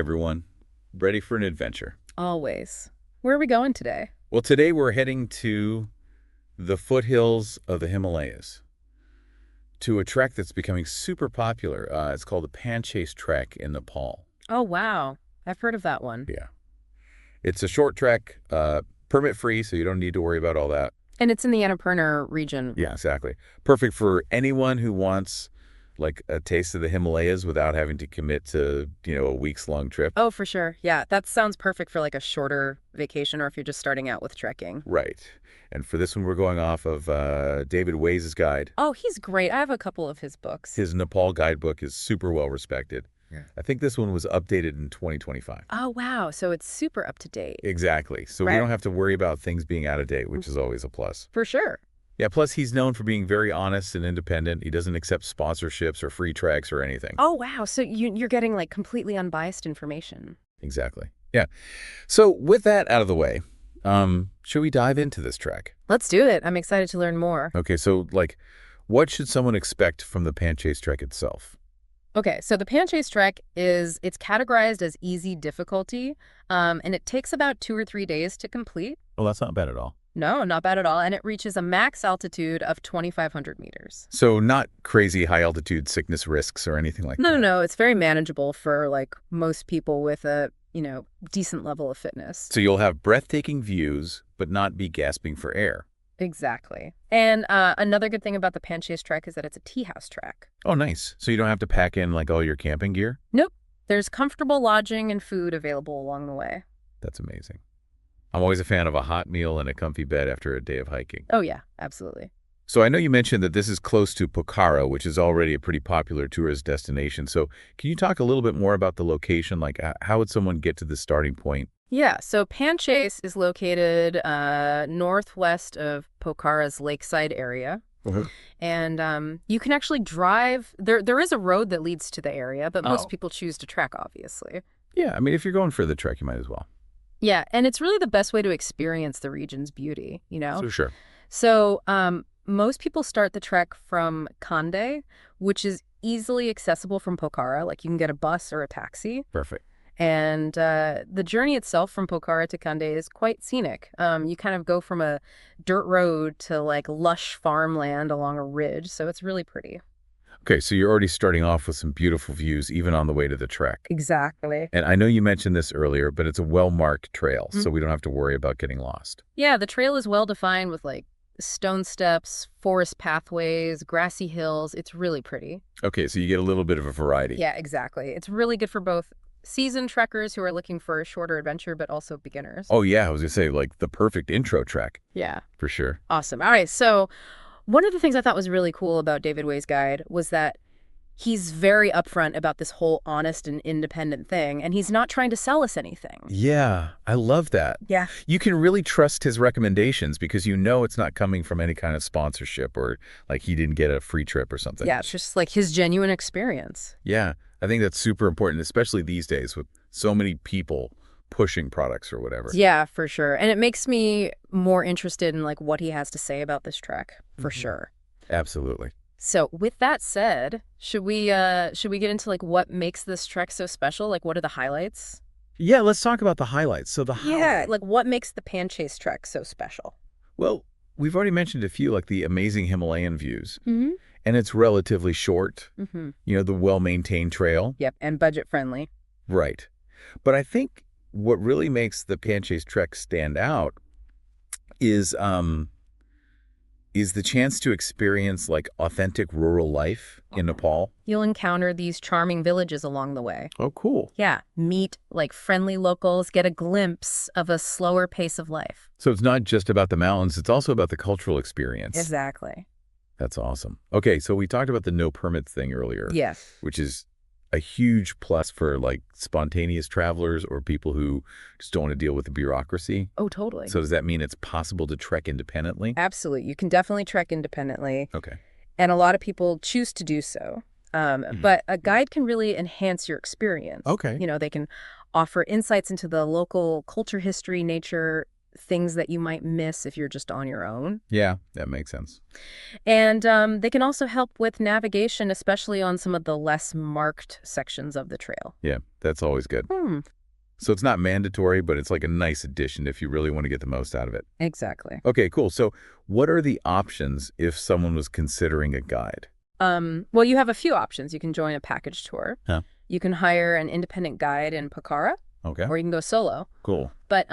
everyone. Ready for an adventure. Always. Where are we going today? Well, today we're heading to the foothills of the Himalayas, to a trek that's becoming super popular. It's called the Panchase trek in Nepal. Oh, wow. I've heard of that one. Yeah. It's a short trek, permit-free, so you don't need to worry about all that. And it's in the Annapurna region. Yeah, exactly. Perfect for anyone who wants, like, a taste of the Himalayas without having to commit to, a weeks-long trip. Oh, for sure. Yeah, that sounds perfect for like a shorter vacation or if you're just starting out with trekking. Right. And for this one, we're going off of David Ways' guide. Oh, he's great. I have a couple of his books. His Nepal guidebook is super well respected. Yeah. I think this one was updated in 2025. Oh, wow. So it's super up to date. Exactly. So we don't have to worry about things being out of date, which is always a plus. For sure. Yeah, plus he's known for being very honest and independent. He doesn't accept sponsorships or free treks or anything. Oh, wow. So you're getting like completely unbiased information. Exactly. Yeah. So with that out of the way, should we dive into this trek? Let's do it. I'm excited to learn more. Okay, so what should someone expect from the Panchase trek itself? Okay, so the Panchase trek it's categorized as easy difficulty, and it takes about 2 or 3 days to complete. Well, that's not bad at all. No, not bad at all, and it reaches a max altitude of 2,500 meters. So not crazy high altitude sickness risks or anything like that? No, it's very manageable for like most people with a, decent level of fitness. So you'll have breathtaking views, but not be gasping for air. Exactly. And another good thing about the Panchase trek is that it's a tea house trek. Oh, nice. So you don't have to pack in like all your camping gear? Nope. There's comfortable lodging and food available along the way. That's amazing. I'm always a fan of a hot meal and a comfy bed after a day of hiking. Oh, yeah, absolutely. So I know you mentioned that this is close to Pokhara, which is already a pretty popular tourist destination. So can you talk a little bit more about the location? Like how would someone get to the starting point? Yeah, so Panchase is located northwest of Pokhara's lakeside area. Uh-huh. And you can actually drive. There is a road that leads to the area, but most people choose to trek, obviously. Yeah, I mean, if you're going for the trek, you might as well. Yeah, and it's really the best way to experience the region's beauty, So sure. So most people start the trek from Kande, which is easily accessible from Pokhara. Like you can get a bus or a taxi. Perfect. And the journey itself from Pokhara to Kande is quite scenic. You kind of go from a dirt road to like lush farmland along a ridge, so it's really pretty. Okay, so you're already starting off with some beautiful views even on the way to the trek. Exactly. And I know you mentioned this earlier, but it's a well-marked trail, so we don't have to worry about getting lost. Yeah, the trail is well defined with like stone steps, forest pathways, grassy hills. It's really pretty. Okay, so you get a little bit of a variety. Yeah, exactly. It's really good for both seasoned trekkers who are looking for a shorter adventure, but also beginners. Oh, yeah, I was going to say, like, the perfect intro trek. Yeah. For sure. Awesome. All right, so one of the things I thought was really cool about David Way's guide was that he's very upfront about this whole honest and independent thing, and he's not trying to sell us anything. Yeah, I love that. Yeah. You can really trust his recommendations because you know it's not coming from any kind of sponsorship or like he didn't get a free trip or something. Yeah, it's just like his genuine experience. Yeah, I think that's super important, especially these days with so many people pushing products or whatever. Yeah, for sure. And it makes me more interested in like what he has to say about this trek, for sure. Absolutely. So with that said, should we get into like what makes this trek so special? Like what are the highlights? Yeah, let's talk about the highlights. So like what makes the Panchase trek so special? Well, we've already mentioned a few, like the amazing Himalayan views. Mm-hmm. And it's relatively short. Mm-hmm. The well-maintained trail. Yep, and budget friendly. Right. But I think what really makes the Panchase trek stand out is the chance to experience like authentic rural life in Nepal. You'll encounter these charming villages along the way. Oh, cool. Yeah, meet like friendly locals, get a glimpse of a slower pace of life. So it's not just about the mountains, it's also about the cultural experience. Exactly. That's awesome. Okay, so we talked about the no permits thing earlier. Yes. Which is a huge plus for like spontaneous travelers or people who just don't want to deal with the bureaucracy. Oh, totally. So does that mean it's possible to trek independently? Absolutely. You can definitely trek independently. Okay. And a lot of people choose to do so. But a guide can really enhance your experience. Okay. They can offer insights into the local culture, history, nature, things that you might miss if you're just on your own. Yeah, that makes sense. And they can also help with navigation, especially on some of the less marked sections of the trail. Yeah, that's always good. Hmm. So it's not mandatory, but it's like a nice addition if you really want to get the most out of it. Exactly. Okay, cool. So what are the options if someone was considering a guide? Well, you have a few options. You can join a package tour. Huh. You can hire an independent guide in Pokhara, Okay, or you can go solo. cool. But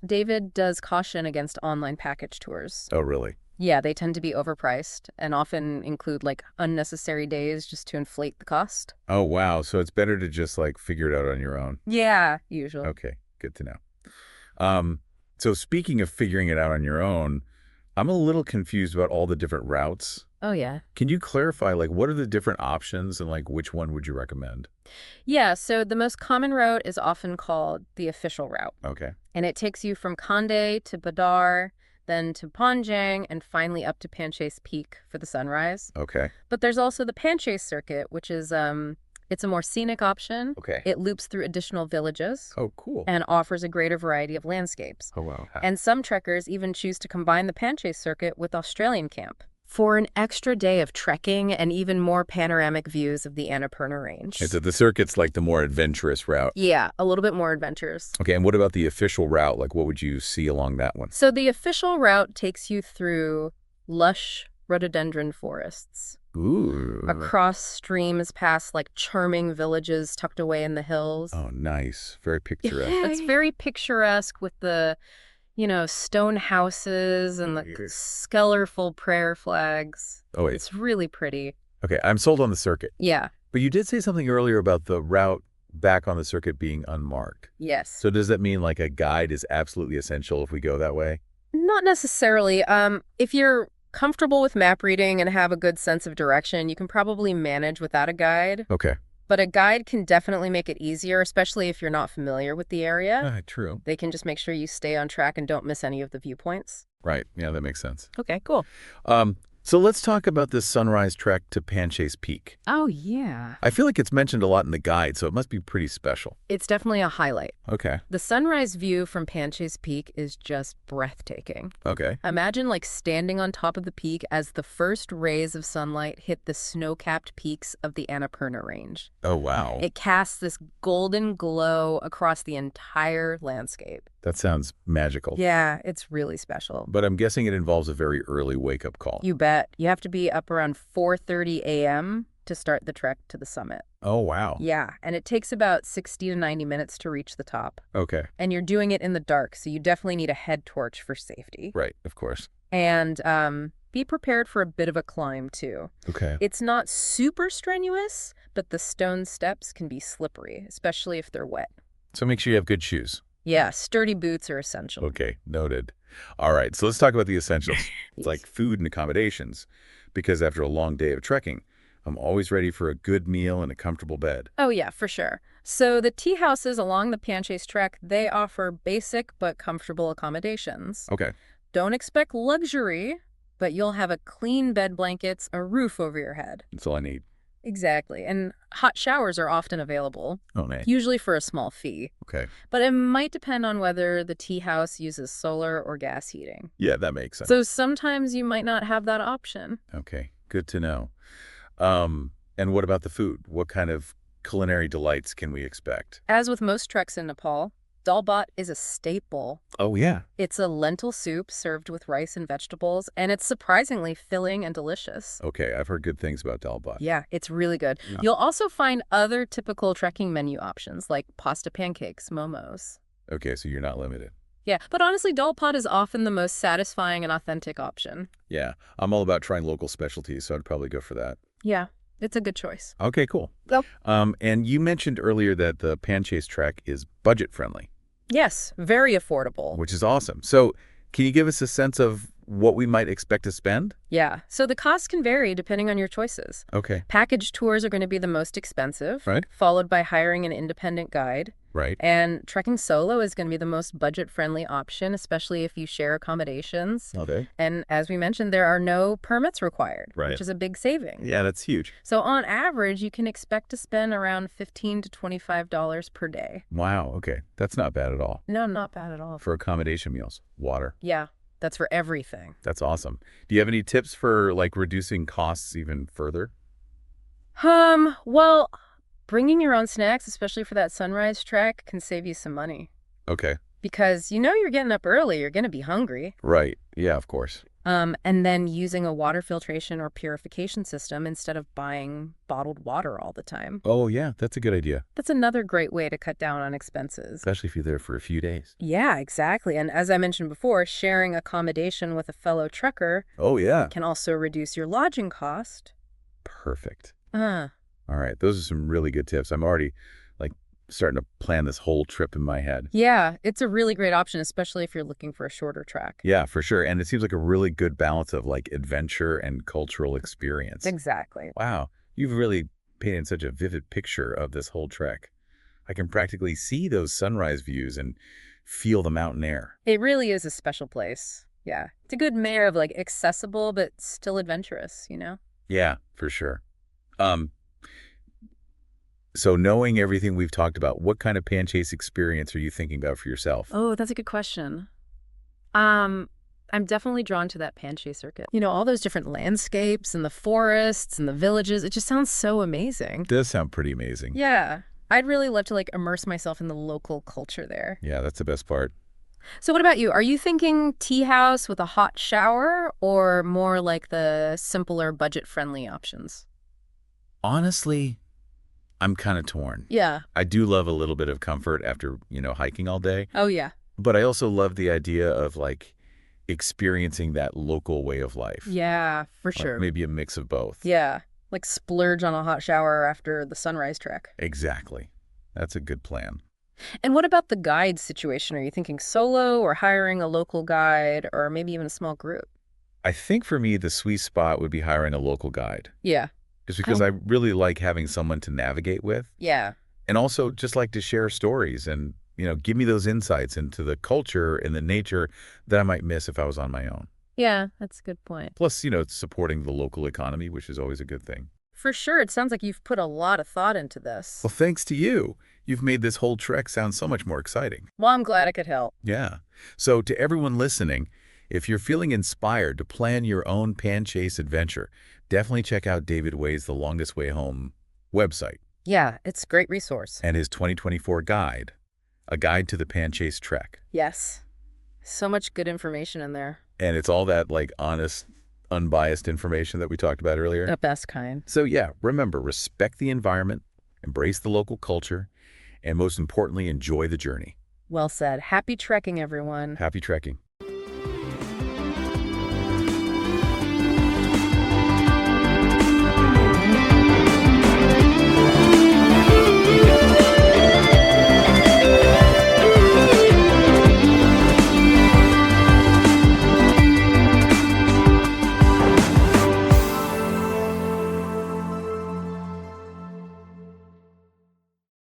David does caution against online package tours. Oh, really? Yeah, they tend to be overpriced and often include like unnecessary days just to inflate the cost. Oh, wow. So it's better to just like figure it out on your own. Yeah, usually. Okay, good to know. So speaking of figuring it out on your own, I'm a little confused about all the different routes. Oh, yeah. Can you clarify, like, what are the different options and, like, which one would you recommend? Yeah, so the most common route is often called the official route. Okay. And it takes you from Kande to Badar, then to Panjang, and finally up to Panchase Peak for the sunrise. Okay. But there's also the Panchase circuit, which is it's a more scenic option. Okay. It loops through additional villages Oh, cool. and offers a greater variety of landscapes. Oh, wow. And some trekkers even choose to combine the Panchase circuit with Australian camp for an extra day of trekking and even more panoramic views of the Annapurna range. And so the circuit's like the more adventurous route. Yeah, a little bit more adventurous. Okay, and what about the official route? Like, what would you see along that one? So the official route takes you through lush rhododendron forests, Ooh. across streams, past like charming villages tucked away in the hills. Oh, nice. Very picturesque. It's very picturesque with the, stone houses and the colorful prayer flags. Oh, wait. It's really pretty. Okay, I'm sold on the circuit. Yeah. But you did say something earlier about the route back on the circuit being unmarked. Yes. So does that mean like a guide is absolutely essential if we go that way? Not necessarily. If you're comfortable with map reading and have a good sense of direction, you can probably manage without a guide. Okay. But a guide can definitely make it easier, especially if you're not familiar with the area. True. They can just make sure you stay on track and don't miss any of the viewpoints. Right. Yeah, that makes sense. Okay, cool. So let's talk about this sunrise trek to Panchase Peak. Oh, yeah. I feel like it's mentioned a lot in the guide, so it must be pretty special. It's definitely a highlight. Okay. The sunrise view from Panchase Peak is just breathtaking. Okay. Imagine like standing on top of the peak as the first rays of sunlight hit the snow-capped peaks of the Annapurna range. Oh, wow. It casts this golden glow across the entire landscape. That sounds magical. Yeah, it's really special. But I'm guessing it involves a very early wake-up call. You bet. You have to be up around 4:30 a.m. to start the trek to the summit. Oh, wow. Yeah, and it takes about 60 to 90 minutes to reach the top. Okay. And you're doing it in the dark, so you definitely need a head torch for safety. Right, of course. And be prepared for a bit of a climb, too. Okay. It's not super strenuous, but the stone steps can be slippery, especially if they're wet. So make sure you have good shoes. Yeah, sturdy boots are essential. Okay, noted. All right, so let's talk about the essentials. It's like food and accommodations, because after a long day of trekking, I'm always ready for a good meal and a comfortable bed. Oh, yeah, for sure. So the tea houses along the Panchase trek, they offer basic but comfortable accommodations. Okay. Don't expect luxury, but you'll have a clean bed blankets, a roof over your head. That's all I need. Exactly. And hot showers are often available, Oh, nice. usually for a small fee. Okay. But it might depend on whether the tea house uses solar or gas heating. Yeah, that makes sense. So sometimes you might not have that option. Okay, good to know. And what about the food? What kind of culinary delights can we expect? As with most treks in Nepal, dal bhat is a staple. Oh, yeah. It's a lentil soup served with rice and vegetables, and it's surprisingly filling and delicious. Okay, I've heard good things about dal bhat. Yeah, it's really good. Yeah. You'll also find other typical trekking menu options like pasta pancakes, momos. Okay, so you're not limited. Yeah, but honestly, dal bhat is often the most satisfying and authentic option. Yeah, I'm all about trying local specialties, so I'd probably go for that. Yeah, it's a good choice. Okay, cool. Go. And you mentioned earlier that the Panchase trek is budget-friendly, Yes, very affordable. which is awesome. So can you give us a sense of what we might expect to spend? Yeah, so the cost can vary depending on your choices. Okay. Package tours are going to be the most expensive, Right. followed by hiring an independent guide. Right. And trekking solo is going to be the most budget-friendly option, especially if you share accommodations. Okay. And as we mentioned, there are no permits required, Right. which is a big saving. Yeah, that's huge. So on average, you can expect to spend around $15 to $25 per day. Wow. Okay. That's not bad at all. No, not bad at all. For accommodation meals, water. Yeah, that's for everything. That's awesome. Do you have any tips for like reducing costs even further? Well, bringing your own snacks, especially for that sunrise trek, can save you some money. Okay. Because you know you're getting up early, you're going to be hungry. Right. Yeah, of course. And then using a water filtration or purification system instead of buying bottled water all the time. Oh, yeah, that's a good idea, That's another great way to cut down on expenses. especially if you're there for a few days. Yeah, exactly. And as I mentioned before, sharing accommodation with a fellow trucker Oh, yeah. can also reduce your lodging cost. Perfect. Uh, All right. Those are some really good tips. I'm already like starting to plan this whole trip in my head. yeah, it's a really great option, especially if you're looking for a shorter trek. Yeah, for sure. And it seems like a really good balance of like adventure and cultural experience. Exactly. Wow. You've really painted such a vivid picture of this whole trek. I can practically see those sunrise views and feel the mountain air. It really is a special place. Yeah. It's a good mix of like accessible but still adventurous, you know? Yeah, for sure. Um, so knowing everything we've talked about, what kind of Panchase experience are you thinking about for yourself? Oh, that's a good question. I'm definitely drawn to that Panchase circuit. You know, all those different landscapes and the forests and the villages. It just sounds so amazing. It does sound pretty amazing. Yeah. I'd really love to like immerse myself in the local culture there. Yeah, that's the best part. So what about you? Are you thinking tea house with a hot shower or more like the simpler budget-friendly options? Honestly, I'm kind of torn. Yeah. I do love a little bit of comfort after, hiking all day, Oh, yeah. but I also love the idea of like experiencing that local way of life. Yeah, for Like, sure. maybe a mix of both. Yeah. Like splurge on a hot shower after the sunrise trek. Exactly. That's a good plan. And what about the guide situation? Are you thinking solo or hiring a local guide or maybe even a small group? I think for me, the sweet spot would be hiring a local guide, Yeah. just because I really like having someone to navigate with, Yeah. and also just like to share stories and, give me those insights into the culture and the nature that I might miss if I was on my own. Yeah, that's a good point. Plus, it's supporting the local economy, which is always a good thing. For sure. It sounds like you've put a lot of thought into this. Well, thanks to you. You've made this whole trek sound so much more exciting. Well, I'm glad I could help. Yeah. So to everyone listening, if you're feeling inspired to plan your own Panchase adventure, definitely check out David Way's The Longest Way Home website Yeah, it's a great resource. and his 2024 guide, A Guide to the Panchase Trek. Yes. So much good information in there. And it's all that like honest, unbiased information that we talked about earlier. The best kind. So yeah, remember, respect the environment, embrace the local culture, and most importantly, enjoy the journey. Well said. Happy trekking, everyone. Happy trekking.